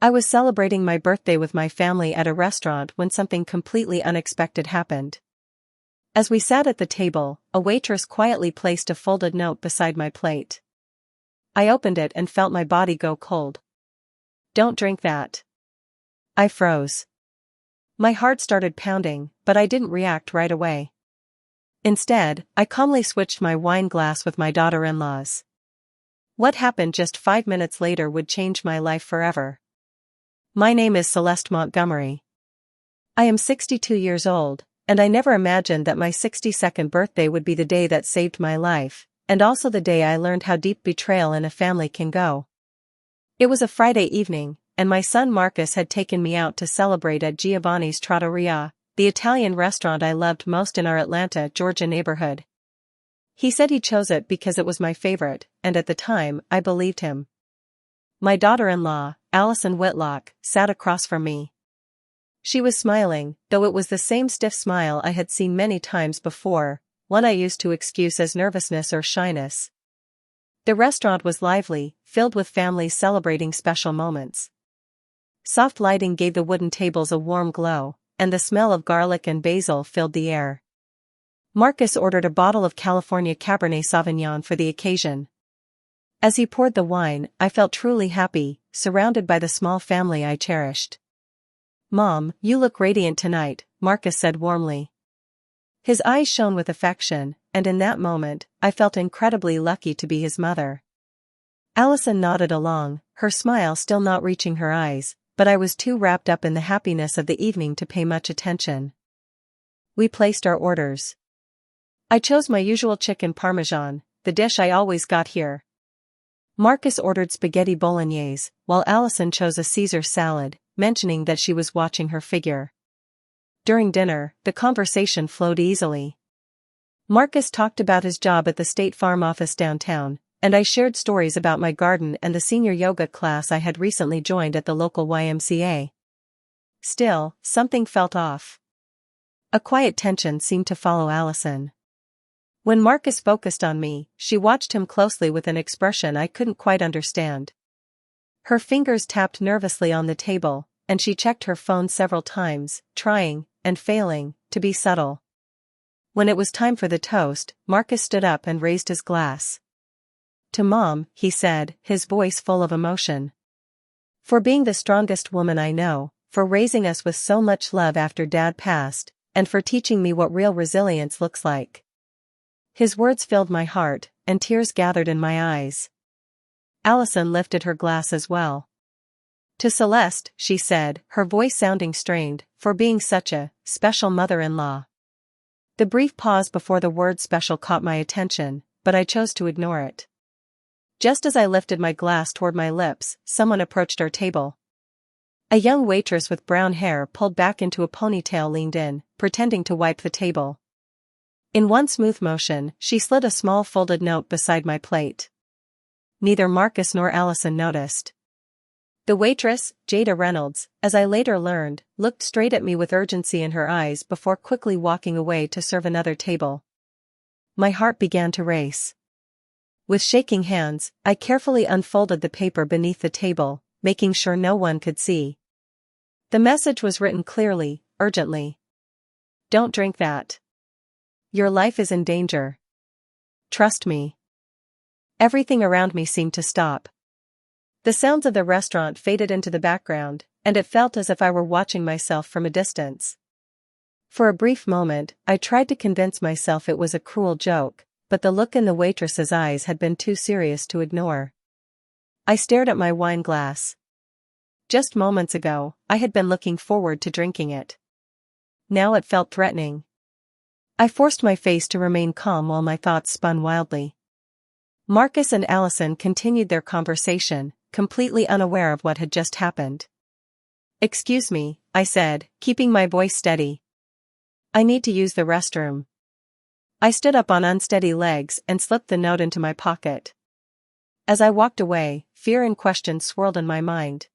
I was celebrating my birthday with my family at a restaurant when something completely unexpected happened. As we sat at the table, a waitress quietly placed a folded note beside my plate. I opened it and felt my body go cold. "Don't drink that." I froze. My heart started pounding, but I didn't react right away. Instead, I calmly switched my wine glass with my daughter-in-law's. What happened just 5 minutes later would change my life forever. My name is Celeste Montgomery. I am 62 years old, and I never imagined that my 62nd birthday would be the day that saved my life, and also the day I learned how deep betrayal in a family can go. It was a Friday evening, and my son Marcus had taken me out to celebrate at Giovanni's Trattoria, the Italian restaurant I loved most in our Atlanta, Georgia neighborhood. He said he chose it because it was my favorite, and at the time, I believed him. My daughter-in-law, Allison Whitlock, sat across from me. She was smiling, though it was the same stiff smile I had seen many times before, one I used to excuse as nervousness or shyness. The restaurant was lively, filled with families celebrating special moments. Soft lighting gave the wooden tables a warm glow, and the smell of garlic and basil filled the air. Marcus ordered a bottle of California Cabernet Sauvignon for the occasion. As he poured the wine, I felt truly happy, surrounded by the small family I cherished. "Mom, you look radiant tonight," Marcus said warmly. His eyes shone with affection, and in that moment, I felt incredibly lucky to be his mother. Allison nodded along, her smile still not reaching her eyes, but I was too wrapped up in the happiness of the evening to pay much attention. We placed our orders. I chose my usual chicken parmesan, the dish I always got here. Marcus ordered spaghetti bolognese, while Allison chose a Caesar salad, mentioning that she was watching her figure. During dinner, the conversation flowed easily. Marcus talked about his job at the State Farm office downtown, and I shared stories about my garden and the senior yoga class I had recently joined at the local YMCA. Still, something felt off. A quiet tension seemed to follow Allison. When Marcus focused on me, she watched him closely with an expression I couldn't quite understand. Her fingers tapped nervously on the table, and she checked her phone several times, trying, and failing, to be subtle. When it was time for the toast, Marcus stood up and raised his glass. "To Mom," he said, his voice full of emotion. "For being the strongest woman I know, for raising us with so much love after Dad passed, and for teaching me what real resilience looks like." His words filled my heart, and tears gathered in my eyes. Allison lifted her glass as well. "To Celeste," she said, her voice sounding strained, "for being such a special mother-in-law." The brief pause before the word special caught my attention, but I chose to ignore it. Just as I lifted my glass toward my lips, someone approached our table. A young waitress with brown hair pulled back into a ponytail leaned in, pretending to wipe the table. In one smooth motion, she slid a small folded note beside my plate. Neither Marcus nor Allison noticed. The waitress, Jada Reynolds, as I later learned, looked straight at me with urgency in her eyes before quickly walking away to serve another table. My heart began to race. With shaking hands, I carefully unfolded the paper beneath the table, making sure no one could see. The message was written clearly, urgently. "Don't drink that. Your life is in danger. Trust me." Everything around me seemed to stop. The sounds of the restaurant faded into the background, and it felt as if I were watching myself from a distance. For a brief moment, I tried to convince myself it was a cruel joke, but the look in the waitress's eyes had been too serious to ignore. I stared at my wine glass. Just moments ago, I had been looking forward to drinking it. Now it felt threatening. I forced my face to remain calm while my thoughts spun wildly. Marcus and Allison continued their conversation, completely unaware of what had just happened. "Excuse me," I said, keeping my voice steady. "I need to use the restroom." I stood up on unsteady legs and slipped the note into my pocket. As I walked away, fear and questions swirled in my mind.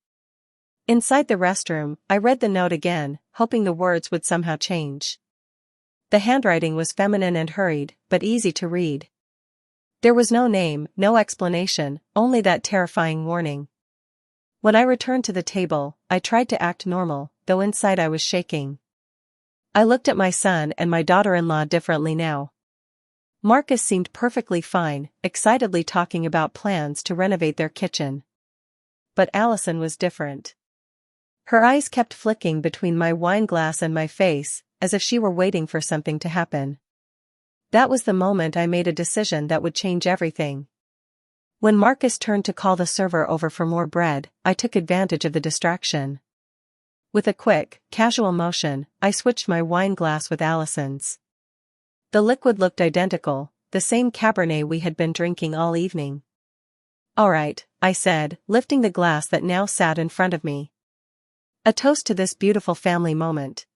Inside the restroom, I read the note again, hoping the words would somehow change. The handwriting was feminine and hurried, but easy to read. There was no name, no explanation, only that terrifying warning. When I returned to the table, I tried to act normal, though inside I was shaking. I looked at my son and my daughter-in-law differently now. Marcus seemed perfectly fine, excitedly talking about plans to renovate their kitchen. But Allison was different. Her eyes kept flicking between my wine glass and my face, as if she were waiting for something to happen. That was the moment I made a decision that would change everything. When Marcus turned to call the server over for more bread, I took advantage of the distraction. With a quick, casual motion, I switched my wine glass with Allison's. The liquid looked identical, the same Cabernet we had been drinking all evening. "All right," I said, lifting the glass that now sat in front of me. "A toast to this beautiful family moment."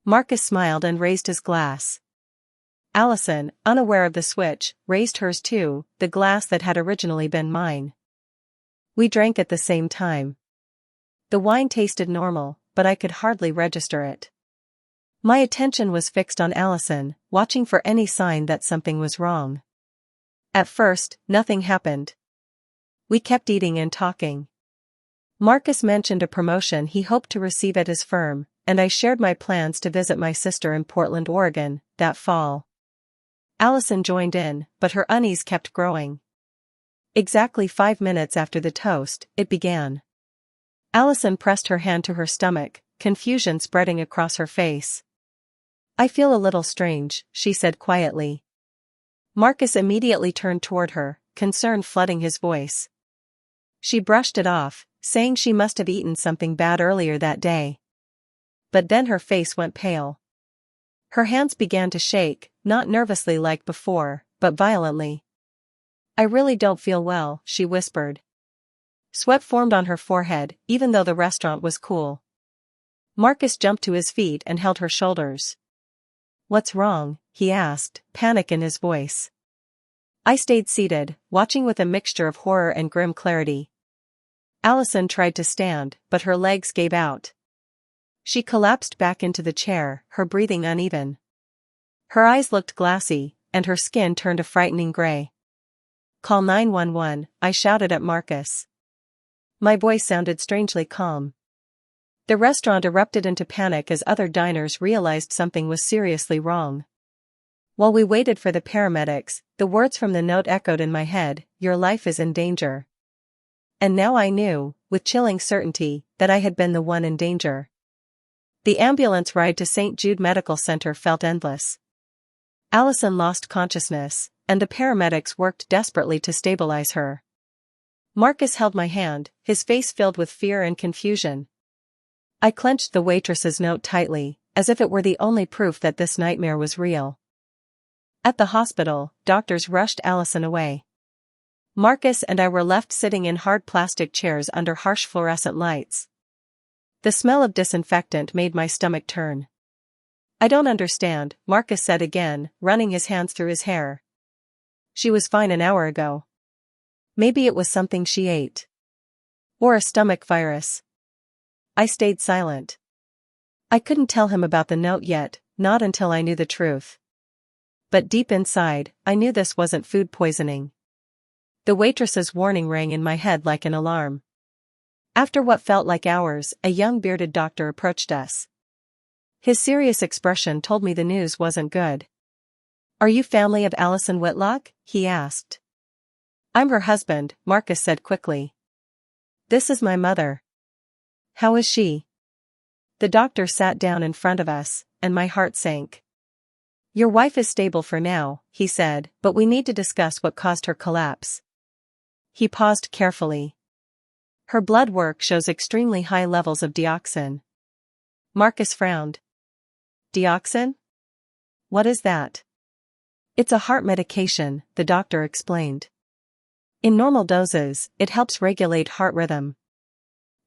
Marcus smiled and raised his glass. Allison, unaware of the switch, raised hers too, the glass that had originally been mine. We drank at the same time. The wine tasted normal, but I could hardly register it. My attention was fixed on Allison, watching for any sign that something was wrong. At first, nothing happened. We kept eating and talking. Marcus mentioned a promotion he hoped to receive at his firm, and I shared my plans to visit my sister in Portland, Oregon, that fall. Allison joined in, but her unease kept growing. Exactly 5 minutes after the toast, it began. Allison pressed her hand to her stomach, confusion spreading across her face. "I feel a little strange," she said quietly. Marcus immediately turned toward her, concern flooding his voice. She brushed it off, saying she must have eaten something bad earlier that day. But then her face went pale. Her hands began to shake, not nervously like before, but violently. "I really don't feel well," she whispered. Sweat formed on her forehead, even though the restaurant was cool. Marcus jumped to his feet and held her shoulders. "What's wrong?" he asked, panic in his voice. I stayed seated, watching with a mixture of horror and grim clarity. Allison tried to stand, but her legs gave out. She collapsed back into the chair, her breathing uneven. Her eyes looked glassy, and her skin turned a frightening gray. "Call 911, I shouted at Marcus. My voice sounded strangely calm. The restaurant erupted into panic as other diners realized something was seriously wrong. While we waited for the paramedics, the words from the note echoed in my head, "Your life is in danger." And now I knew, with chilling certainty, that I had been the one in danger. The ambulance ride to St. Jude Medical Center felt endless. Allison lost consciousness, and the paramedics worked desperately to stabilize her. Marcus held my hand, his face filled with fear and confusion. I clenched the waitress's note tightly, as if it were the only proof that this nightmare was real. At the hospital, doctors rushed Allison away. Marcus and I were left sitting in hard plastic chairs under harsh fluorescent lights. The smell of disinfectant made my stomach turn. "I don't understand," Marcus said again, running his hands through his hair. "She was fine an hour ago. Maybe it was something she ate. Or a stomach virus." I stayed silent. I couldn't tell him about the note yet, not until I knew the truth. But deep inside, I knew this wasn't food poisoning. The waitress's warning rang in my head like an alarm. After what felt like hours, a young bearded doctor approached us. His serious expression told me the news wasn't good. "Are you family of Allison Whitlock?" he asked. "I'm her husband," Marcus said quickly. "This is my mother." "How is she?" The doctor sat down in front of us, and my heart sank. "Your wife is stable for now," he said, "but we need to discuss what caused her collapse." He paused carefully. "Her blood work shows extremely high levels of dioxin." Marcus frowned. "Dioxin? What is that?" "It's a heart medication," the doctor explained. "In normal doses, it helps regulate heart rhythm.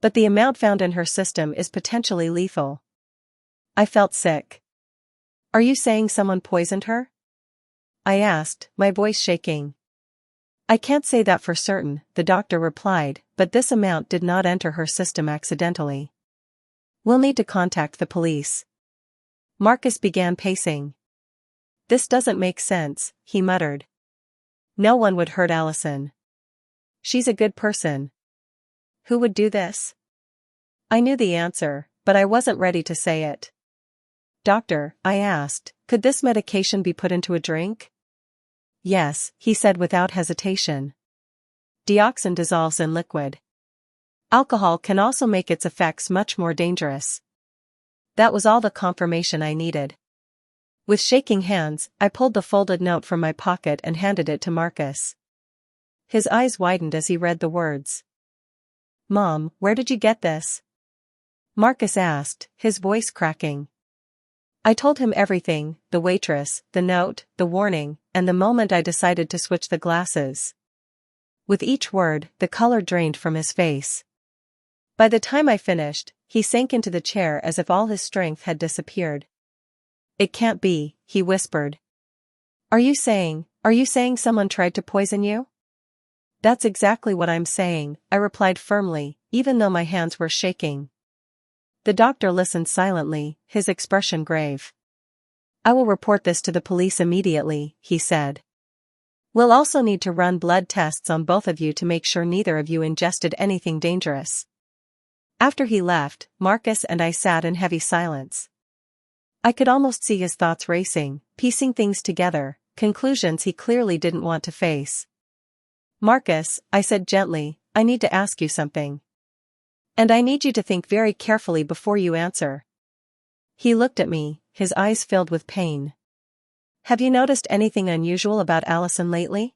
But the amount found in her system is potentially lethal." I felt sick. "Are you saying someone poisoned her?" I asked, my voice shaking. "I can't say that for certain," the doctor replied, "but this amount did not enter her system accidentally. We'll need to contact the police." Marcus began pacing. "This doesn't make sense," he muttered. "No one would hurt Allison. She's a good person." Who would do this? I knew the answer, but I wasn't ready to say it. Doctor, I asked, could this medication be put into a drink? Yes, he said without hesitation. Dioxin dissolves in liquid. Alcohol can also make its effects much more dangerous. That was all the confirmation I needed. With shaking hands, I pulled the folded note from my pocket and handed it to Marcus. His eyes widened as he read the words. Mom, where did you get this? Marcus asked, his voice cracking. I told him everything, the waitress, the note, the warning, and the moment I decided to switch the glasses. With each word, the color drained from his face. By the time I finished, he sank into the chair as if all his strength had disappeared. It can't be, he whispered. Are you saying someone tried to poison you? That's exactly what I'm saying, I replied firmly, even though my hands were shaking. The doctor listened silently, his expression grave. I will report this to the police immediately, he said. We'll also need to run blood tests on both of you to make sure neither of you ingested anything dangerous. After he left, Marcus and I sat in heavy silence. I could almost see his thoughts racing, piecing things together, conclusions he clearly didn't want to face. Marcus, I said gently, I need to ask you something. And I need you to think very carefully before you answer. He looked at me, his eyes filled with pain. Have you noticed anything unusual about Allison lately?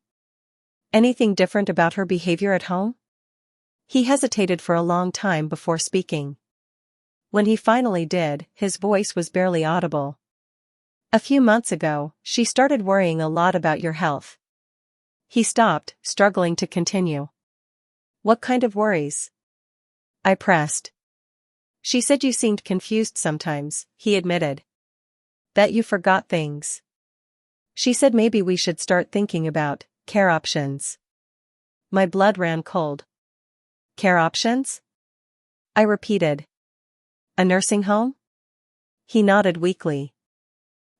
Anything different about her behavior at home? He hesitated for a long time before speaking. When he finally did, his voice was barely audible. A few months ago, she started worrying a lot about your health. He stopped, struggling to continue. What kind of worries? I pressed. She said you seemed confused sometimes, he admitted. That you forgot things. She said maybe we should start thinking about care options. My blood ran cold. Care options? I repeated. A nursing home? He nodded weakly.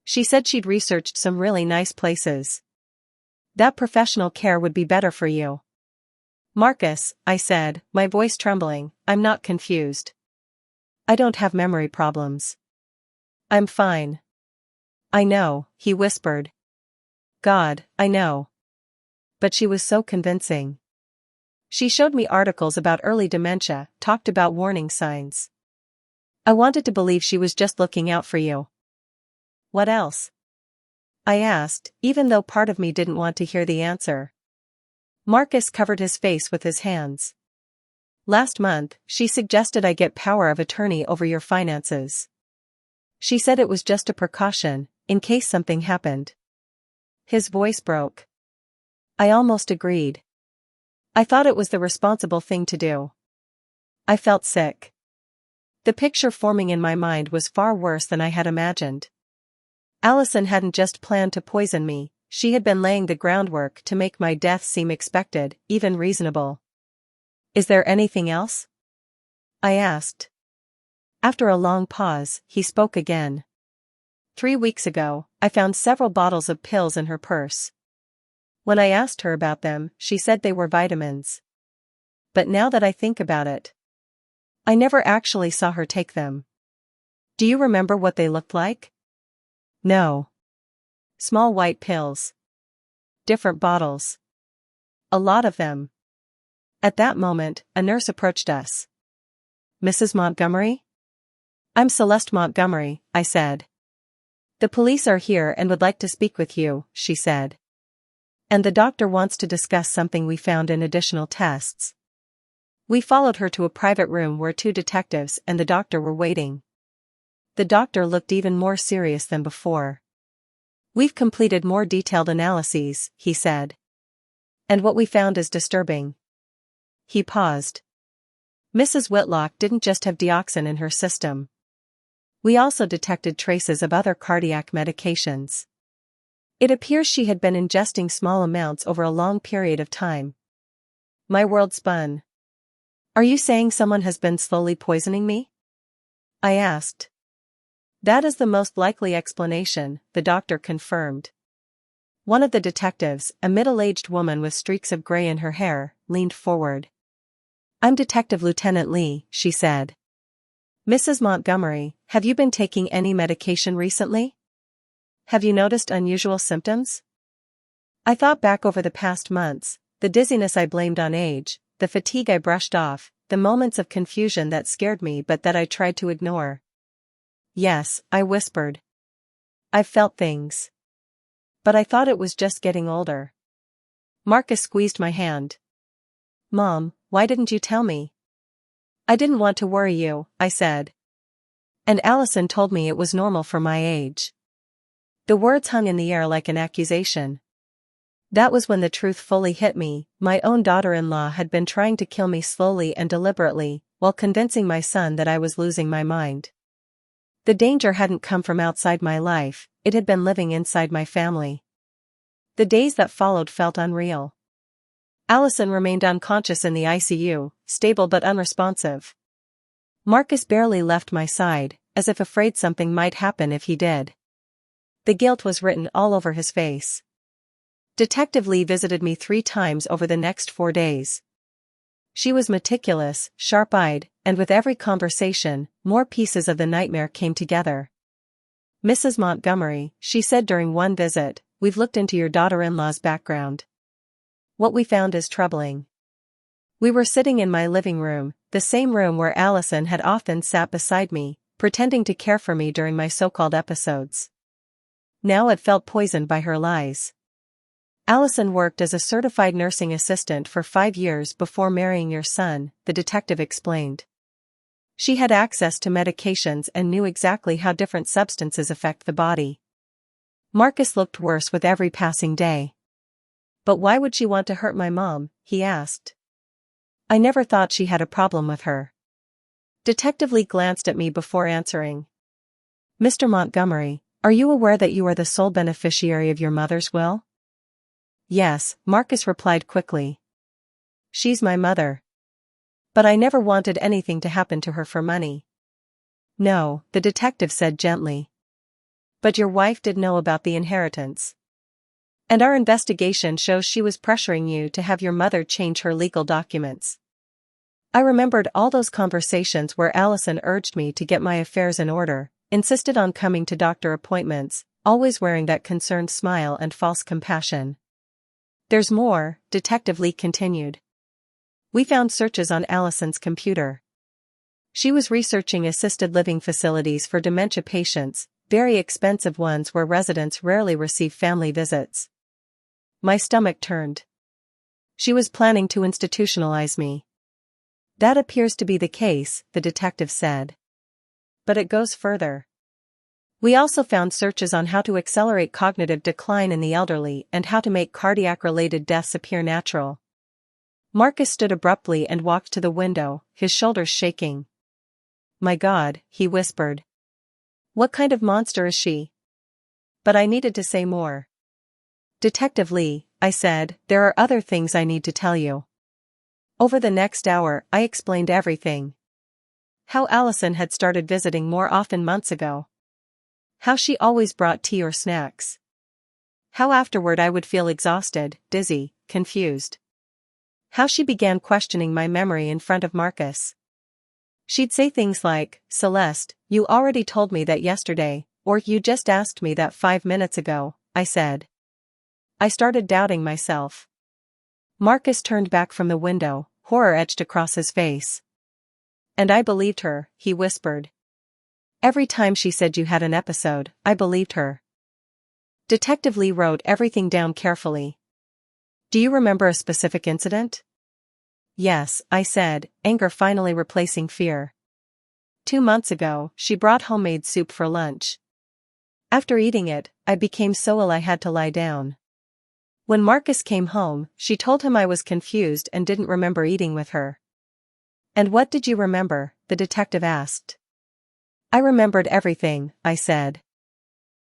She said she'd researched some really nice places. That professional care would be better for you. Marcus, I said, my voice trembling, I'm not confused. I don't have memory problems. I'm fine. I know, he whispered. God, I know. But she was so convincing. She showed me articles about early dementia, talked about warning signs. I wanted to believe she was just looking out for you. What else? I asked, even though part of me didn't want to hear the answer. Marcus covered his face with his hands. Last month, she suggested I get power of attorney over your finances. She said it was just a precaution, in case something happened. His voice broke. I almost agreed. I thought it was the responsible thing to do. I felt sick. The picture forming in my mind was far worse than I had imagined. Allison hadn't just planned to poison me, she had been laying the groundwork to make my death seem expected, even reasonable. Is there anything else? I asked. After a long pause, he spoke again. 3 weeks ago, I found several bottles of pills in her purse. When I asked her about them, she said they were vitamins. But now that I think about it, I never actually saw her take them. Do you remember what they looked like? No. Small white pills. Different bottles. A lot of them. At that moment, a nurse approached us. Mrs. Montgomery? I'm Celeste Montgomery, I said. The police are here and would like to speak with you, she said. And the doctor wants to discuss something we found in additional tests. We followed her to a private room where 2 detectives and the doctor were waiting. The doctor looked even more serious than before. We've completed more detailed analyses, he said. And what we found is disturbing. He paused. Mrs. Whitlock didn't just have dioxin in her system. We also detected traces of other cardiac medications. It appears she had been ingesting small amounts over a long period of time. My world spun. Are you saying someone has been slowly poisoning me? I asked. That is the most likely explanation, the doctor confirmed. One of the detectives, a middle-aged woman with streaks of gray in her hair, leaned forward. I'm Detective Lieutenant Lee, she said. Mrs. Montgomery, have you been taking any medication recently? Have you noticed unusual symptoms? I thought back over the past months, the dizziness I blamed on age, the fatigue I brushed off, the moments of confusion that scared me but that I tried to ignore. Yes, I whispered. I've felt things. But I thought it was just getting older. Marcus squeezed my hand. Mom, why didn't you tell me? I didn't want to worry you, I said. And Allison told me it was normal for my age. The words hung in the air like an accusation. That was when the truth fully hit me. My own daughter-in-law had been trying to kill me slowly and deliberately, while convincing my son that I was losing my mind. The danger hadn't come from outside my life, it had been living inside my family. The days that followed felt unreal. Allison remained unconscious in the ICU, stable but unresponsive. Marcus barely left my side, as if afraid something might happen if he did. The guilt was written all over his face. Detective Lee visited me 3 times over the next 4 days. She was meticulous, sharp-eyed, and with every conversation, more pieces of the nightmare came together. Mrs. Montgomery, she said during one visit, we've looked into your daughter-in-law's background. What we found is troubling. We were sitting in my living room, the same room where Allison had often sat beside me, pretending to care for me during my so-called episodes. Now it felt poisoned by her lies. Allison worked as a certified nursing assistant for 5 years before marrying your son, the detective explained. She had access to medications and knew exactly how different substances affect the body. Marcus looked worse with every passing day. But why would she want to hurt my mom, he asked. I never thought she had a problem with her. Detective Lee glanced at me before answering. Mr. Montgomery, are you aware that you are the sole beneficiary of your mother's will? Yes, Marcus replied quickly. She's my mother. But I never wanted anything to happen to her for money. No, the detective said gently. But your wife did know about the inheritance. And our investigation shows she was pressuring you to have your mother change her legal documents. I remembered all those conversations where Allison urged me to get my affairs in order, insisted on coming to doctor appointments, always wearing that concerned smile and false compassion. There's more, Detective Lee continued. We found searches on Allison's computer. She was researching assisted living facilities for dementia patients, very expensive ones where residents rarely receive family visits. My stomach turned. She was planning to institutionalize me. That appears to be the case, the detective said. But it goes further. We also found searches on how to accelerate cognitive decline in the elderly and how to make cardiac-related deaths appear natural. Marcus stood abruptly and walked to the window, his shoulders shaking. My God, he whispered. What kind of monster is she? But I needed to say more. Detective Lee, I said, there are other things I need to tell you. Over the next hour, I explained everything. How Allison had started visiting more often months ago. How she always brought tea or snacks. How afterward I would feel exhausted, dizzy, confused. How she began questioning my memory in front of Marcus. She'd say things like, Celeste, you already told me that yesterday, or you just asked me that 5 minutes ago, I said. I started doubting myself. Marcus turned back from the window, horror etched across his face. And I believed her, he whispered. Every time she said you had an episode, I believed her. Detective Lee wrote everything down carefully. Do you remember a specific incident? Yes, I said, anger finally replacing fear. 2 months ago, she brought homemade soup for lunch. After eating it, I became so ill I had to lie down. When Marcus came home, she told him I was confused and didn't remember eating with her. And what did you remember? The detective asked. I remembered everything, I said.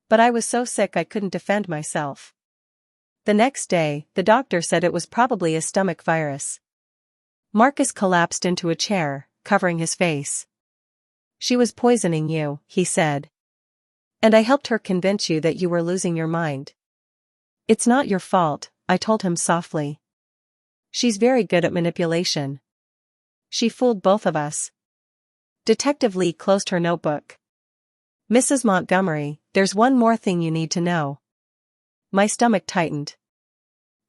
But I was so sick I couldn't defend myself. The next day, the doctor said it was probably a stomach virus. Marcus collapsed into a chair, covering his face. She was poisoning you, he said. And I helped her convince you that you were losing your mind. It's not your fault, I told him softly. She's very good at manipulation. She fooled both of us. Detective Lee closed her notebook. Mrs. Montgomery, there's one more thing you need to know. My stomach tightened.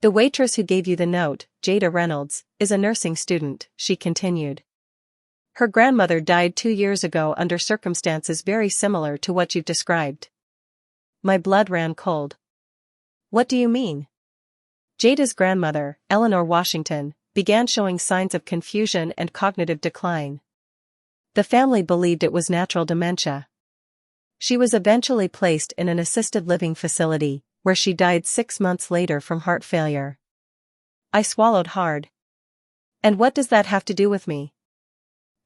The waitress who gave you the note, Jada Reynolds, is a nursing student, she continued. Her grandmother died 2 years ago under circumstances very similar to what you've described. My blood ran cold. What do you mean? Jada's grandmother, Eleanor Washington, began showing signs of confusion and cognitive decline. The family believed it was natural dementia. She was eventually placed in an assisted living facility, where she died 6 months later from heart failure. I swallowed hard. And what does that have to do with me?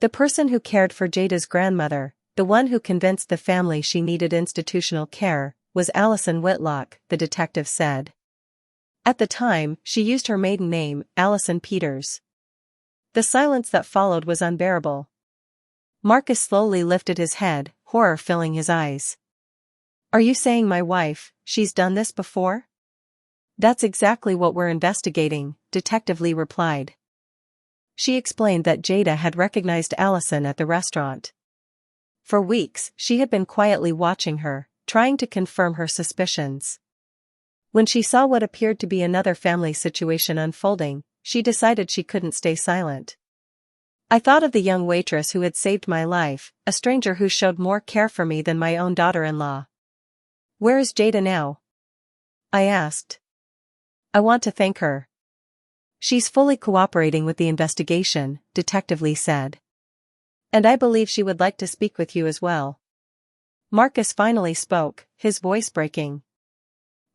The person who cared for Jada's grandmother, the one who convinced the family she needed institutional care, was Allison Whitlock, the detective said. At the time, she used her maiden name, Allison Peters. The silence that followed was unbearable. Marcus slowly lifted his head, horror filling his eyes. Are you saying my wife, she's done this before? That's exactly what we're investigating, Detective Lee replied. She explained that Jada had recognized Allison at the restaurant. For weeks, she had been quietly watching her, trying to confirm her suspicions. When she saw what appeared to be another family situation unfolding, she decided she couldn't stay silent. I thought of the young waitress who had saved my life, a stranger who showed more care for me than my own daughter-in-law. Where is Jada now? I asked. I want to thank her. She's fully cooperating with the investigation, Detective Lee said. And I believe she would like to speak with you as well. Marcus finally spoke, his voice breaking.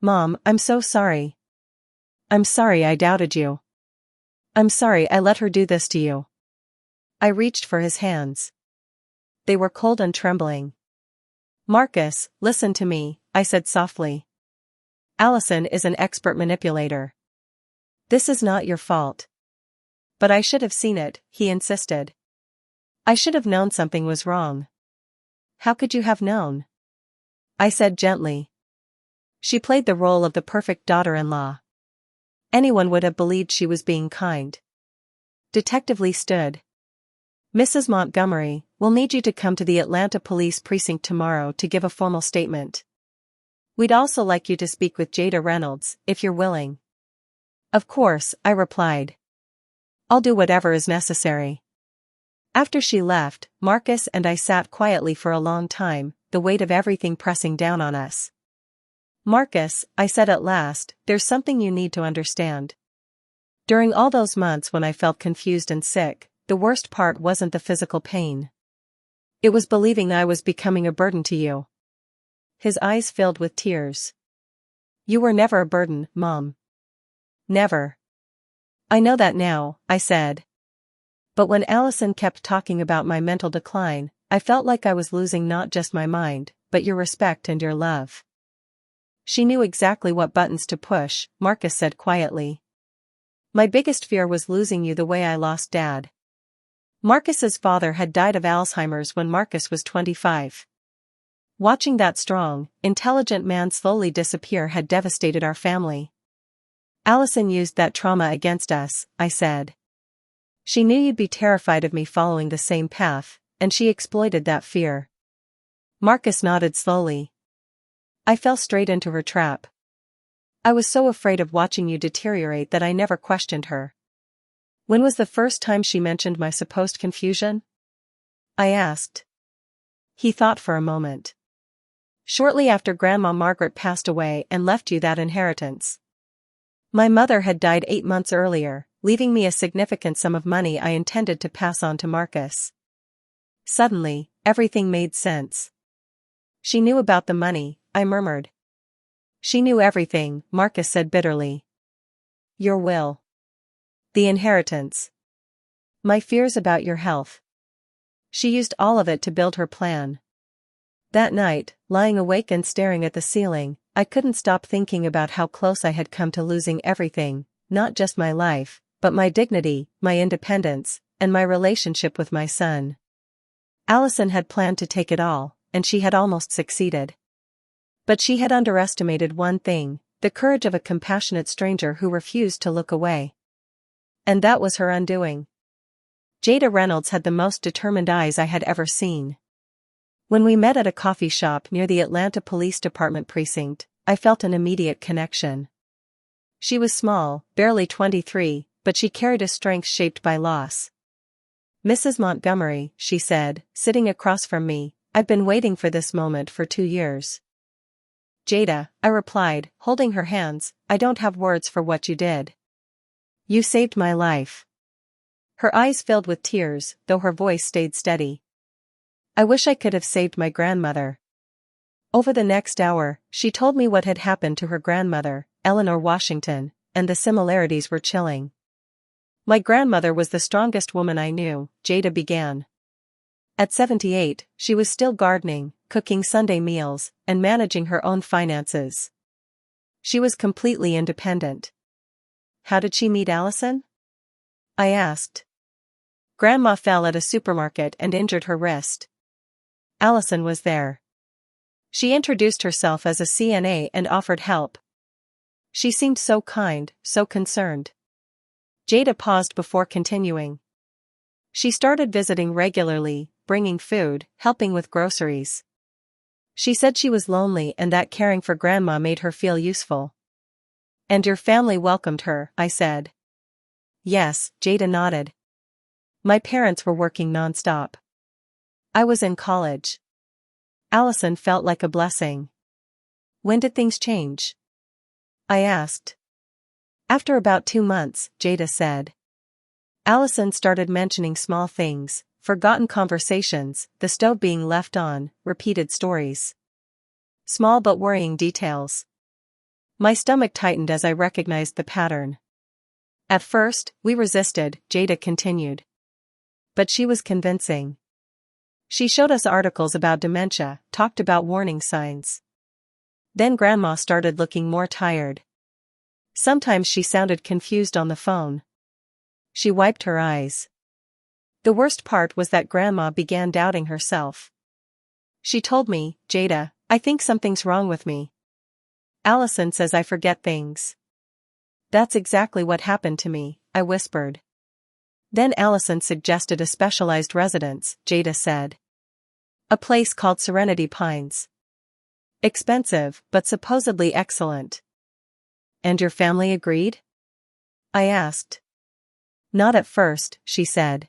Mom, I'm so sorry. I'm sorry I doubted you. I'm sorry I let her do this to you. I reached for his hands. They were cold and trembling. Marcus, listen to me, I said softly. Allison is an expert manipulator. This is not your fault. But I should have seen it, he insisted. I should have known something was wrong. How could you have known? I said gently. She played the role of the perfect daughter-in-law. Anyone would have believed she was being kind. Detective Lee stood. Mrs. Montgomery, we'll need you to come to the Atlanta Police Precinct tomorrow to give a formal statement. We'd also like you to speak with Jada Reynolds, if you're willing. Of course, I replied. I'll do whatever is necessary. After she left, Marcus and I sat quietly for a long time, the weight of everything pressing down on us. Marcus, I said at last, there's something you need to understand. During all those months when I felt confused and sick, the worst part wasn't the physical pain. It was believing I was becoming a burden to you. His eyes filled with tears. You were never a burden, Mom. Never. I know that now, I said. But when Allison kept talking about my mental decline, I felt like I was losing not just my mind, but your respect and your love. She knew exactly what buttons to push, Marcus said quietly. My biggest fear was losing you the way I lost Dad. Marcus's father had died of Alzheimer's when Marcus was 25. Watching that strong, intelligent man slowly disappear had devastated our family. Allison used that trauma against us, I said. She knew you'd be terrified of me following the same path, and she exploited that fear. Marcus nodded slowly. I fell straight into her trap. I was so afraid of watching you deteriorate that I never questioned her. When was the first time she mentioned my supposed confusion? I asked. He thought for a moment. Shortly after Grandma Margaret passed away and left you that inheritance. My mother had died 8 months earlier, leaving me a significant sum of money I intended to pass on to Marcus. Suddenly, everything made sense. She knew about the money, I murmured. She knew everything, Marcus said bitterly. Your will. The inheritance. My fears about your health. She used all of it to build her plan. That night, lying awake and staring at the ceiling, I couldn't stop thinking about how close I had come to losing everything, not just my life, but my dignity, my independence, and my relationship with my son. Allison had planned to take it all, and she had almost succeeded. But she had underestimated one thing, the courage of a compassionate stranger who refused to look away. And that was her undoing. Jada Reynolds had the most determined eyes I had ever seen. When we met at a coffee shop near the Atlanta Police Department precinct, I felt an immediate connection. She was small, barely 23, but she carried a strength shaped by loss. "Mrs. Montgomery," she said, sitting across from me, "I've been waiting for this moment for 2 years." "Jada," I replied, holding her hands, "I don't have words for what you did. You saved my life." Her eyes filled with tears, though her voice stayed steady. "I wish I could have saved my grandmother." Over the next hour, she told me what had happened to her grandmother, Eleanor Washington, and the similarities were chilling. "My grandmother was the strongest woman I knew," Jada began. At 78, she was still gardening, cooking Sunday meals, and managing her own finances. She was completely independent. "How did she meet Allison?" I asked. "Grandma fell at a supermarket and injured her wrist. Allison was there. She introduced herself as a CNA and offered help. She seemed so kind, so concerned." Jada paused before continuing. "She started visiting regularly, bringing food, helping with groceries. She said she was lonely and that caring for Grandma made her feel useful." "And your family welcomed her," I said. "Yes," Jada nodded. "My parents were working nonstop. I was in college. Allison felt like a blessing." "When did things change?" I asked. "After about 2 months," Jada said. "Allison started mentioning small things, forgotten conversations, the stove being left on, repeated stories. Small but worrying details." My stomach tightened as I recognized the pattern. "At first, we resisted," Jada continued. "But she was convincing. She showed us articles about dementia, talked about warning signs. Then Grandma started looking more tired. Sometimes she sounded confused on the phone." She wiped her eyes. "The worst part was that Grandma began doubting herself. She told me, 'Jada, I think something's wrong with me. Allison says I forget things.' That's exactly what happened to me," I whispered. "Then Allison suggested a specialized residence," Jada said. "A place called Serenity Pines. Expensive, but supposedly excellent." "And your family agreed?" I asked. "Not at first," she said.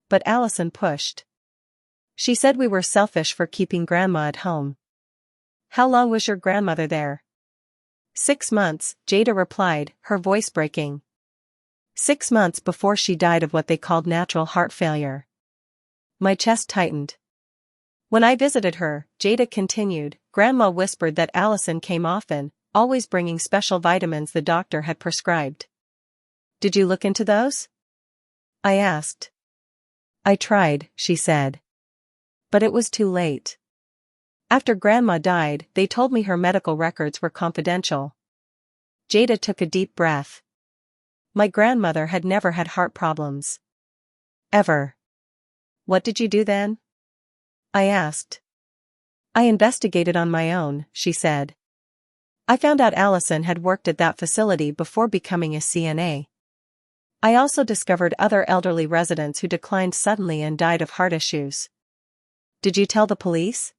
"But Allison pushed. She said we were selfish for keeping Grandma at home." "How long was your grandmother there?" 6 months, Jada replied, her voice breaking. 6 months before she died of what they called natural heart failure." My chest tightened. "When I visited her," Jada continued, "Grandma whispered that Allison came often, always bringing special vitamins the doctor had prescribed. Did you look into those?" I asked. "I tried," she said. "But it was too late. After Grandma died, they told me her medical records were confidential." Jada took a deep breath. "My grandmother had never had heart problems. Ever." "What did you do then?" I asked. "I investigated on my own," she said. "I found out Allison had worked at that facility before becoming a CNA. I also discovered other elderly residents who declined suddenly and died of heart issues." "Did you tell the police?"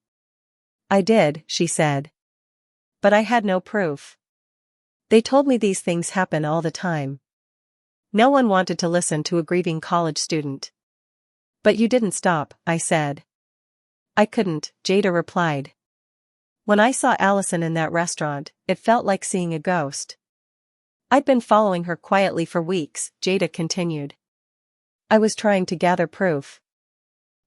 "I did," she said. "But I had no proof. They told me these things happen all the time. No one wanted to listen to a grieving college student." "But you didn't stop," I said. "I couldn't," Jada replied. "When I saw Allison in that restaurant, it felt like seeing a ghost. I'd been following her quietly for weeks," Jada continued. "I was trying to gather proof.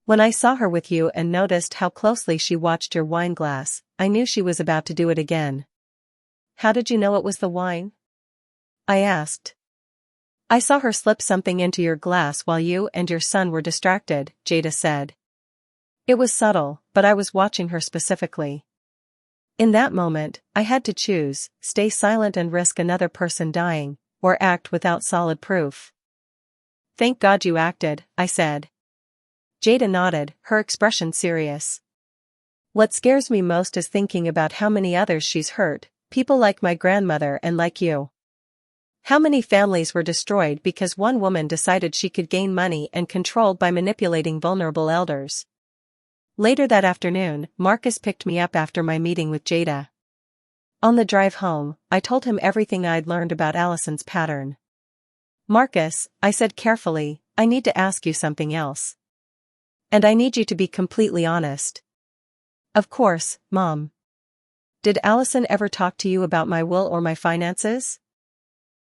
When I saw her with you and noticed how closely she watched your wine glass, I knew she was about to do it again." "How did you know it was the wine?" I asked. "I saw her slip something into your glass while you and your son were distracted," Jada said. "It was subtle, but I was watching her specifically. In that moment, I had to choose, stay silent and risk another person dying, or act without solid proof." "Thank God you acted," I said. Jada nodded, her expression serious. "What scares me most is thinking about how many others she's hurt, people like my grandmother and like you. How many families were destroyed because one woman decided she could gain money and control by manipulating vulnerable elders? Later that afternoon, Marcus picked me up after my meeting with Jada. On the drive home, I told him everything I'd learned about Allison's pattern. "Marcus," I said carefully, "I need to ask you something else. And I need you to be completely honest." "Of course, Mom." "Did Allison ever talk to you about my will or my finances?"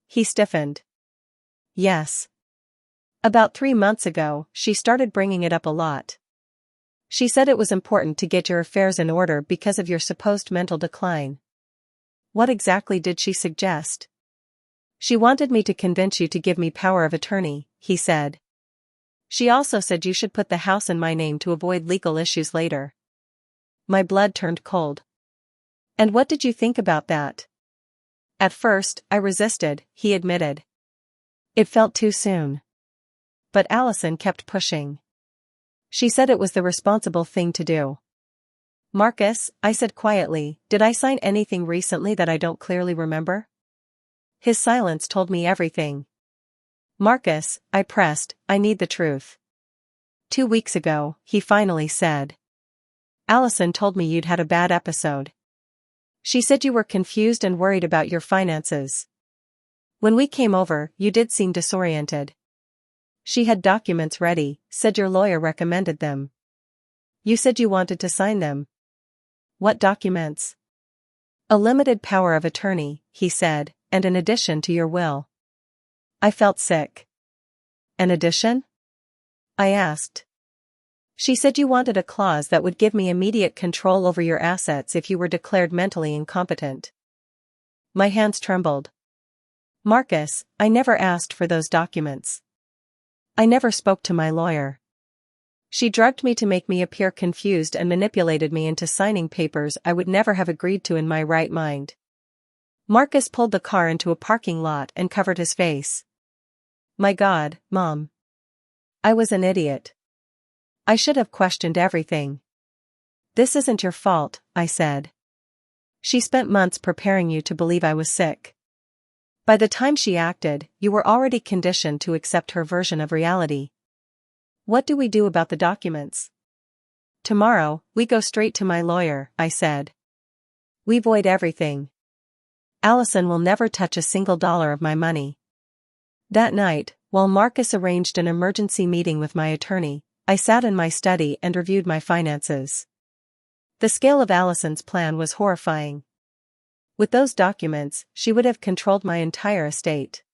He stiffened. "Yes. About 3 months ago, she started bringing it up a lot. She said it was important to get your affairs in order because of your supposed mental decline." "What exactly did she suggest?" "She wanted me to convince you to give me power of attorney," he said. "She also said you should put the house in my name to avoid legal issues later." My blood turned cold. "And what did you think about that?" "At first, I resisted," he admitted. "It felt too soon. But Allison kept pushing. She said it was the responsible thing to do." "Marcus," I said quietly, "did I sign anything recently that I don't clearly remember?" His silence told me everything. "Marcus," I pressed, "I need the truth." 2 weeks ago, he finally said. "Allison told me you'd had a bad episode. She said you were confused and worried about your finances. When we came over, you did seem disoriented. She had documents ready, said your lawyer recommended them. You said you wanted to sign them." "What documents?" "A limited power of attorney," he said, "and an addition to your will." I felt sick. "An addition?" I asked. "She said you wanted a clause that would give me immediate control over your assets if you were declared mentally incompetent." My hands trembled. "Marcus, I never asked for those documents. I never spoke to my lawyer. She drugged me to make me appear confused and manipulated me into signing papers I would never have agreed to in my right mind." Marcus pulled the car into a parking lot and covered his face. "My God, Mom. I was an idiot. I should have questioned everything." "This isn't your fault," I said. "She spent months preparing you to believe I was sick. By the time she acted, you were already conditioned to accept her version of reality." "What do we do about the documents?" "Tomorrow, we go straight to my lawyer," I said. "We void everything. Allison will never touch a single dollar of my money." That night, while Marcus arranged an emergency meeting with my attorney, I sat in my study and reviewed my finances. The scale of Allison's plan was horrifying. With those documents, she would have controlled my entire estate.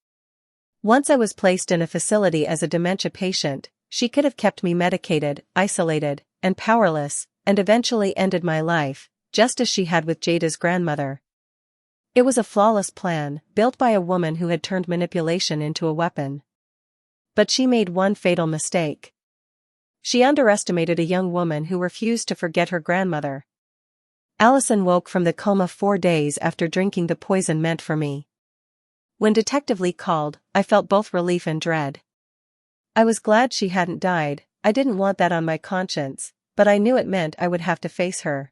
Once I was placed in a facility as a dementia patient, she could have kept me medicated, isolated, and powerless, and eventually ended my life, just as she had with Jada's grandmother. It was a flawless plan, built by a woman who had turned manipulation into a weapon. But she made one fatal mistake. She underestimated a young woman who refused to forget her grandmother. Allison woke from the coma 4 days after drinking the poison meant for me. When Detective Lee called, I felt both relief and dread. I was glad she hadn't died. I didn't want that on my conscience, but I knew it meant I would have to face her.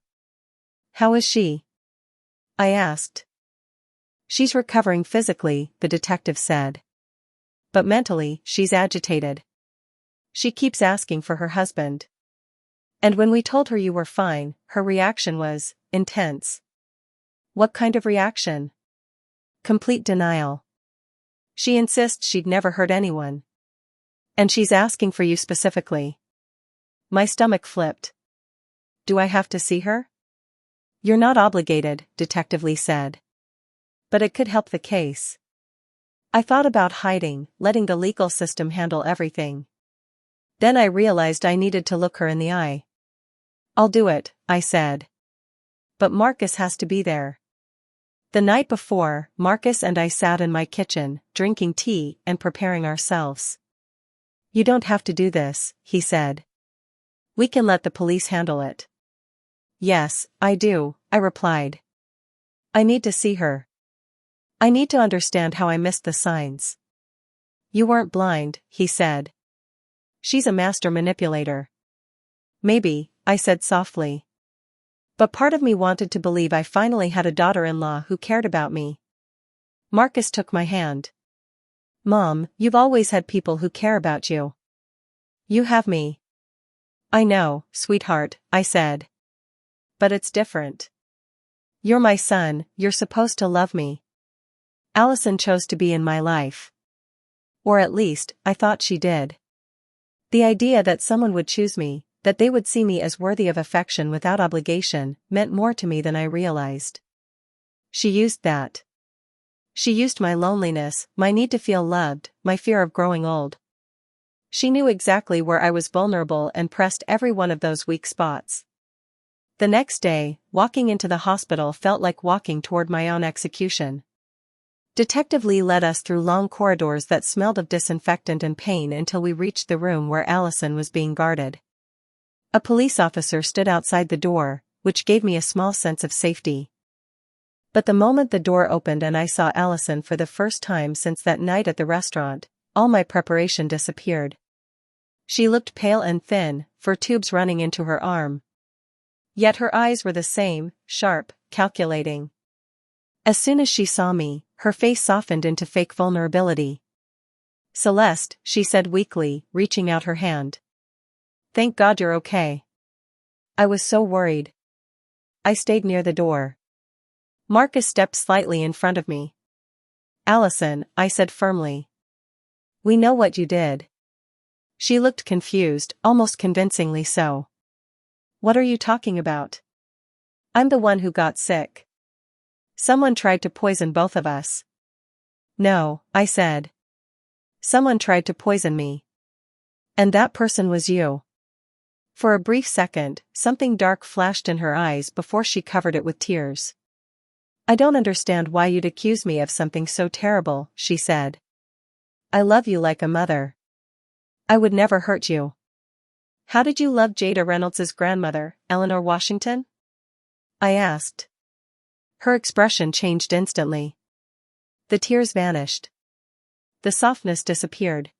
"How is she?" I asked. "She's recovering physically," the detective said. "But mentally, she's agitated. She keeps asking for her husband. And when we told her you were fine, her reaction was intense." "What kind of reaction?" "Complete denial. She insists she'd never hurt anyone. And she's asking for you specifically." My stomach flipped. "Do I have to see her?" "You're not obligated," Detective Lee said. "But it could help the case." I thought about hiding, letting the legal system handle everything. Then I realized I needed to look her in the eye. "I'll do it," I said. "But Marcus has to be there." The night before, Marcus and I sat in my kitchen, drinking tea and preparing ourselves. "You don't have to do this," he said. "We can let the police handle it." "Yes, I do," I replied. "I need to see her. I need to understand how I missed the signs." "You weren't blind," he said. "She's a master manipulator." "Maybe," I said softly. But part of me wanted to believe I finally had a daughter-in-law who cared about me. Marcus took my hand. Mom, you've always had people who care about you. You have me. I know, sweetheart, I said. But it's different. You're my son, you're supposed to love me. Allison chose to be in my life. Or at least, I thought she did. The idea that someone would choose me, that they would see me as worthy of affection without obligation, meant more to me than I realized. She used that. She used my loneliness, my need to feel loved, my fear of growing old. She knew exactly where I was vulnerable and pressed every one of those weak spots. The next day, walking into the hospital felt like walking toward my own execution. Detective Lee led us through long corridors that smelled of disinfectant and pain until we reached the room where Allison was being guarded. A police officer stood outside the door, which gave me a small sense of safety. But the moment the door opened and I saw Allison for the first time since that night at the restaurant, all my preparation disappeared. She looked pale and thin, fur tubes running into her arm. Yet her eyes were the same, sharp, calculating. As soon as she saw me, her face softened into fake vulnerability. "Celeste," she said weakly, reaching out her hand. "Thank God you're okay. I was so worried." I stayed near the door. Marcus stepped slightly in front of me. "Allison," I said firmly. "We know what you did." She looked confused, almost convincingly so. "What are you talking about?" "I'm the one who got sick. Someone tried to poison both of us." "No," I said. "Someone tried to poison me. And that person was you." For a brief second, something dark flashed in her eyes before she covered it with tears. "I don't understand why you'd accuse me of something so terrible," she said. "I love you like a mother. I would never hurt you." "How did you love Jada Reynolds' grandmother, Eleanor Washington?" I asked. Her expression changed instantly. The tears vanished. The softness disappeared.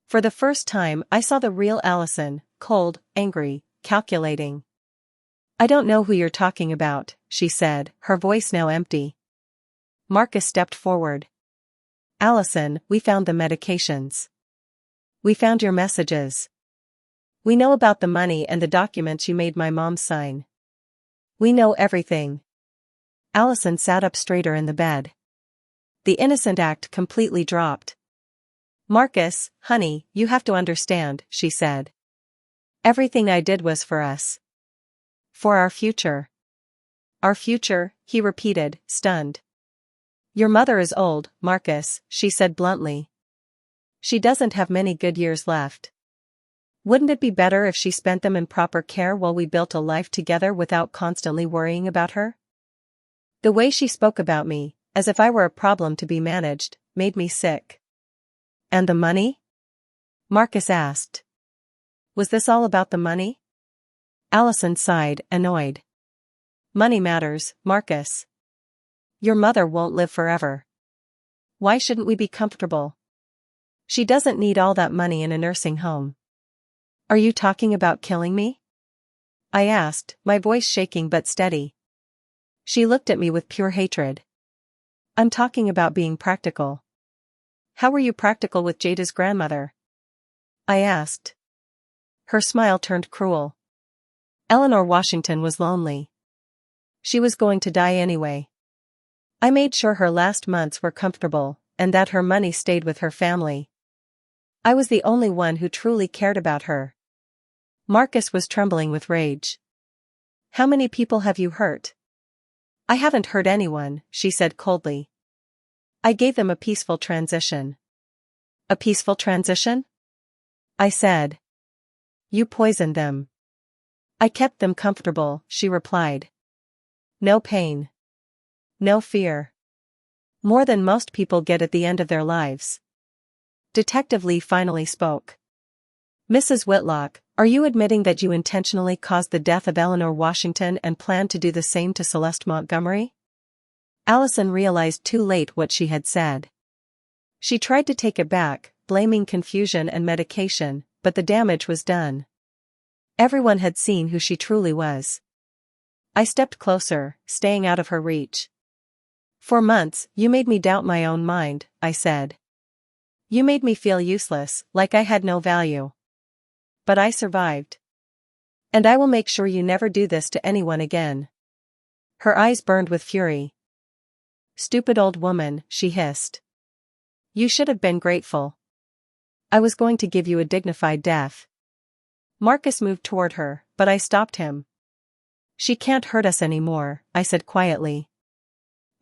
For the first time I saw the real Allison, cold, angry, calculating. "I don't know who you're talking about," she said, her voice now empty. Marcus stepped forward. "Allison, we found the medications. We found your messages. We know about the money and the documents you made my mom sign. We know everything." Allison sat up straighter in the bed. The innocent act completely dropped. "Marcus, honey, you have to understand," she said. "Everything I did was for us. For our future." "Our future," he repeated, stunned. "Your mother is old, Marcus," she said bluntly. "She doesn't have many good years left. Wouldn't it be better if she spent them in proper care while we built a life together without constantly worrying about her?" The way she spoke about me, as if I were a problem to be managed, made me sick. "And the money?" Marcus asked. "Was this all about the money?" Allison sighed, annoyed. "Money matters, Marcus. Your mother won't live forever. Why shouldn't we be comfortable? She doesn't need all that money in a nursing home." "Are you talking about killing me?" I asked, my voice shaking but steady. She looked at me with pure hatred. "I'm talking about being practical." "How were you practical with Jada's grandmother?" I asked. Her smile turned cruel. "Eleanor Washington was lonely. She was going to die anyway. I made sure her last months were comfortable, and that her money stayed with her family. I was the only one who truly cared about her." Marcus was trembling with rage. "How many people have you hurt?" "I haven't hurt anyone," she said coldly. "I gave them a peaceful transition." "A peaceful transition?" I said. "You poisoned them." "I kept them comfortable," she replied. "No pain. No fear. More than most people get at the end of their lives." Detective Lee finally spoke. "Mrs. Whitlock, are you admitting that you intentionally caused the death of Eleanor Washington and planned to do the same to Celeste Montgomery?" Allison realized too late what she had said. She tried to take it back, blaming confusion and medication, but the damage was done. Everyone had seen who she truly was. I stepped closer, staying out of her reach. "For months, you made me doubt my own mind," I said. You made me feel useless, like I had no value. But I survived. And I will make sure you never do this to anyone again." Her eyes burned with fury. "Stupid old woman," she hissed. "You should have been grateful. I was going to give you a dignified death." Marcus moved toward her, but I stopped him. "She can't hurt us anymore," I said quietly.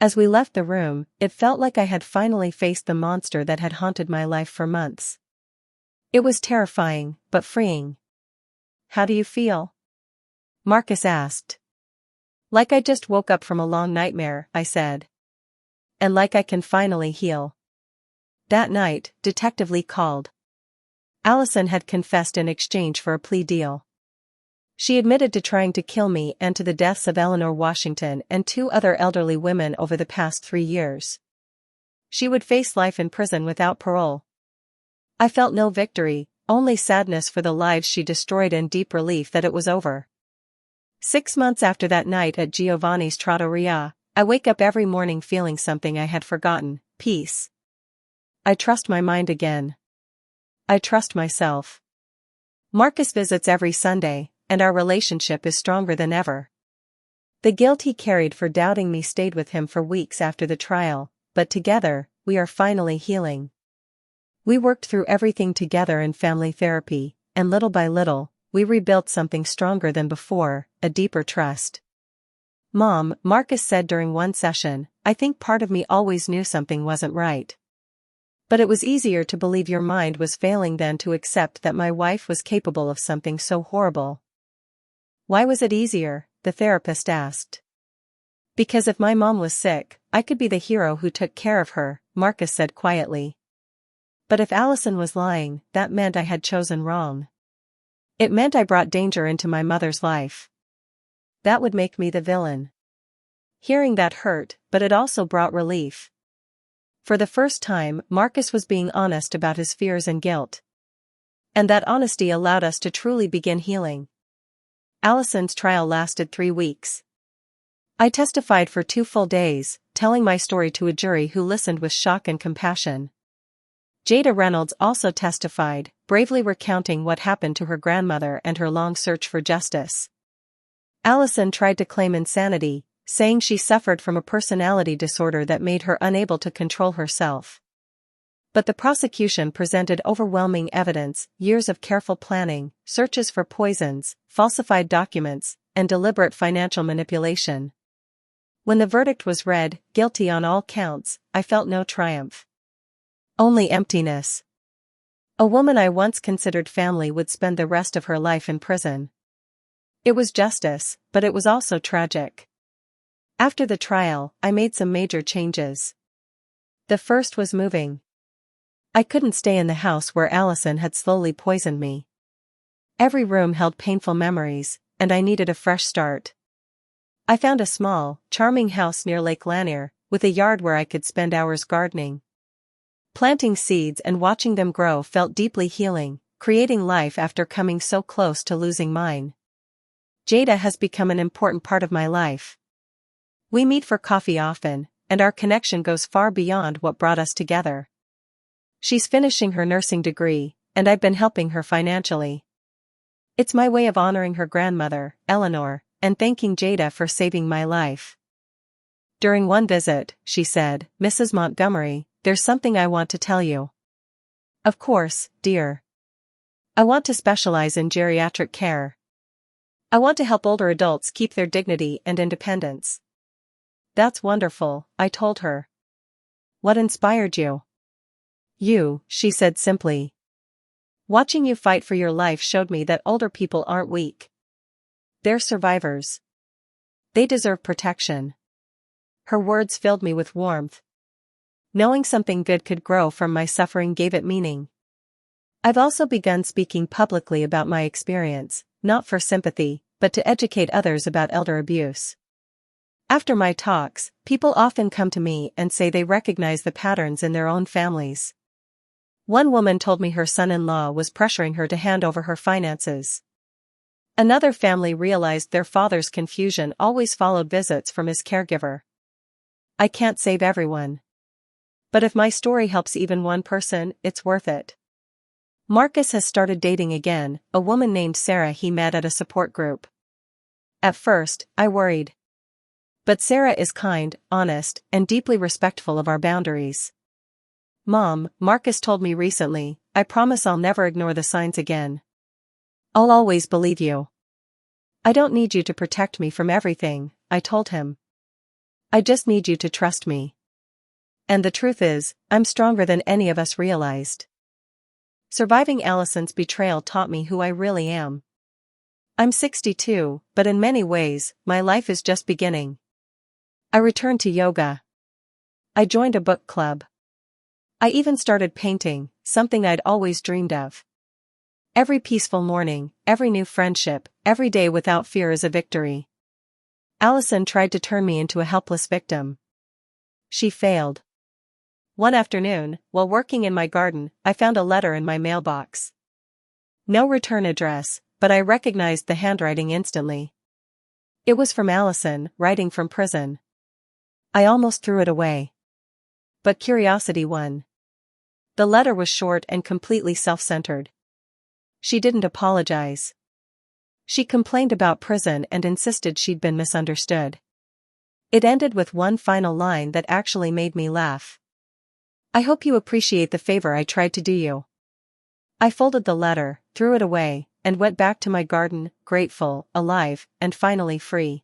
As we left the room, it felt like I had finally faced the monster that had haunted my life for months. It was terrifying, but freeing. "How do you feel?" Marcus asked. "Like I just woke up from a long nightmare," I said. "And like I can finally heal." That night, Detective Lee called. Allison had confessed in exchange for a plea deal. She admitted to trying to kill me and to the deaths of Eleanor Washington and 2 other elderly women over the past 3 years. She would face life in prison without parole. I felt no victory, only sadness for the lives she destroyed and deep relief that it was over. 6 months after that night at Giovanni's Trattoria, I wake up every morning feeling something I had forgotten: peace. I trust my mind again. I trust myself. Marcus visits every Sunday, and our relationship is stronger than ever. The guilt he carried for doubting me stayed with him for weeks after the trial, but together, we are finally healing. We worked through everything together in family therapy, and little by little, we rebuilt something stronger than before, a deeper trust. "Mom," Marcus said during one session, "I think part of me always knew something wasn't right. But it was easier to believe your mind was failing than to accept that my wife was capable of something so horrible." "Why was it easier?" the therapist asked. "Because if my mom was sick, I could be the hero who took care of her," Marcus said quietly. "But if Allison was lying, that meant I had chosen wrong. It meant I brought danger into my mother's life. That would make me the villain." Hearing that hurt, but it also brought relief. For the first time, Marcus was being honest about his fears and guilt. And that honesty allowed us to truly begin healing. Allison's trial lasted 3 weeks. I testified for 2 full days, telling my story to a jury who listened with shock and compassion. Jada Reynolds also testified, bravely recounting what happened to her grandmother and her long search for justice. Allison tried to claim insanity, saying she suffered from a personality disorder that made her unable to control herself. But the prosecution presented overwhelming evidence: years of careful planning, searches for poisons, falsified documents, and deliberate financial manipulation. When the verdict was read, guilty on all counts, I felt no triumph. Only emptiness. A woman I once considered family would spend the rest of her life in prison. It was justice, but it was also tragic. After the trial, I made some major changes. The first was moving. I couldn't stay in the house where Allison had slowly poisoned me. Every room held painful memories, and I needed a fresh start. I found a small, charming house near Lake Lanier, with a yard where I could spend hours gardening. Planting seeds and watching them grow felt deeply healing, creating life after coming so close to losing mine. Jada has become an important part of my life. We meet for coffee often, and our connection goes far beyond what brought us together. She's finishing her nursing degree, and I've been helping her financially. It's my way of honoring her grandmother, Eleanor, and thanking Jada for saving my life. During one visit, she said, "Mrs. Montgomery, there's something I want to tell you." "Of course, dear. I want to specialize in geriatric care. I want to help older adults keep their dignity and independence." "That's wonderful," I told her. "What inspired you?" "You," she said simply. "Watching you fight for your life showed me that older people aren't weak. They're survivors. They deserve protection." Her words filled me with warmth. Knowing something good could grow from my suffering gave it meaning. I've also begun speaking publicly about my experience, not for sympathy, but to educate others about elder abuse. After my talks, people often come to me and say they recognize the patterns in their own families. One woman told me her son-in-law was pressuring her to hand over her finances. Another family realized their father's confusion always followed visits from his caregiver. I can't save everyone. But if my story helps even one person, it's worth it. Marcus has started dating again, a woman named Sarah he met at a support group. At first, I worried. But Sarah is kind, honest, and deeply respectful of our boundaries. Mom, Marcus told me recently, I promise I'll never ignore the signs again. I'll always believe you. I don't need you to protect me from everything, I told him. I just need you to trust me. And the truth is, I'm stronger than any of us realized. Surviving Allison's betrayal taught me who I really am. I'm 62, but in many ways, my life is just beginning. I returned to yoga. I joined a book club. I even started painting, something I'd always dreamed of. Every peaceful morning, every new friendship, every day without fear is a victory. Allison tried to turn me into a helpless victim. She failed. One afternoon, while working in my garden, I found a letter in my mailbox. No return address, but I recognized the handwriting instantly. It was from Allison, writing from prison. I almost threw it away. But curiosity won. The letter was short and completely self-centered. She didn't apologize. She complained about prison and insisted she'd been misunderstood. It ended with one final line that actually made me laugh. I hope you appreciate the favor I tried to do you. I folded the letter, threw it away, and went back to my garden, grateful, alive, and finally free.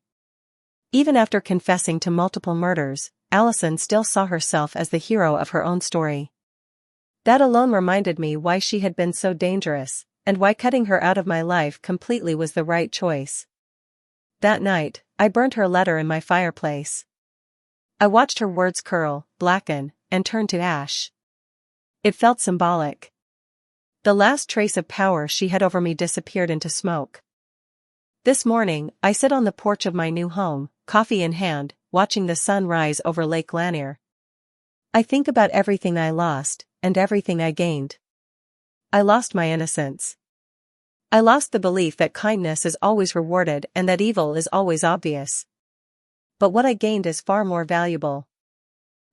Even after confessing to multiple murders, Allison still saw herself as the hero of her own story. That alone reminded me why she had been so dangerous, and why cutting her out of my life completely was the right choice. That night, I burnt her letter in my fireplace. I watched her words curl, blacken, and turn to ash. It felt symbolic. The last trace of power she had over me disappeared into smoke. This morning, I sit on the porch of my new home, coffee in hand, watching the sun rise over Lake Lanier. I think about everything I lost, and everything I gained. I lost my innocence. I lost the belief that kindness is always rewarded and that evil is always obvious. But what I gained is far more valuable.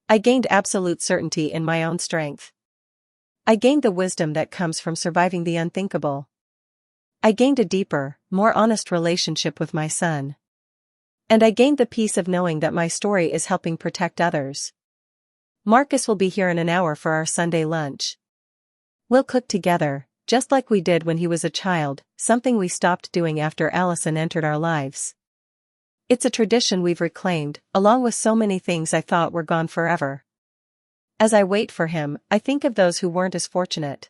I gained absolute certainty in my own strength. I gained the wisdom that comes from surviving the unthinkable. I gained a deeper, more honest relationship with my son. And I gained the peace of knowing that my story is helping protect others. Marcus will be here in an hour for our Sunday lunch. We'll cook together, just like we did when he was a child, something we stopped doing after Allison entered our lives. It's a tradition we've reclaimed, along with so many things I thought were gone forever. As I wait for him, I think of those who weren't as fortunate.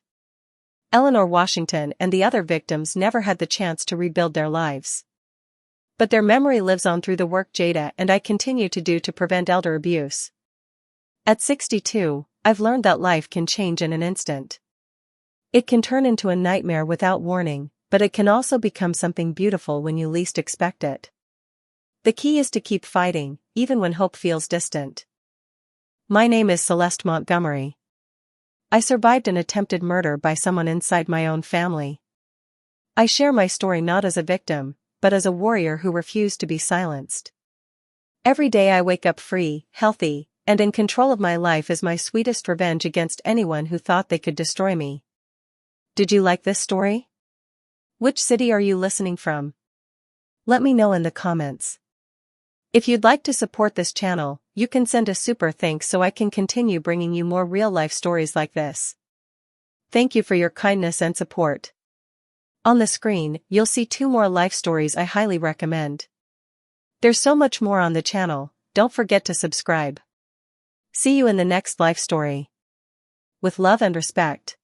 Eleanor Washington and the other victims never had the chance to rebuild their lives. But their memory lives on through the work Jada and I continue to do to prevent elder abuse. At 62, I've learned that life can change in an instant. It can turn into a nightmare without warning, but it can also become something beautiful when you least expect it. The key is to keep fighting, even when hope feels distant. My name is Celeste Montgomery. I survived an attempted murder by someone inside my own family. I share my story not as a victim, but as a warrior who refused to be silenced. Every day I wake up free, healthy, and in control of my life is my sweetest revenge against anyone who thought they could destroy me. Did you like this story? Which city are you listening from? Let me know in the comments. If you'd like to support this channel, you can send a super thanks so I can continue bringing you more real-life stories like this. Thank you for your kindness and support. On the screen, you'll see 2 more life stories I highly recommend. There's so much more on the channel, don't forget to subscribe. See you in the next life story. With love and respect.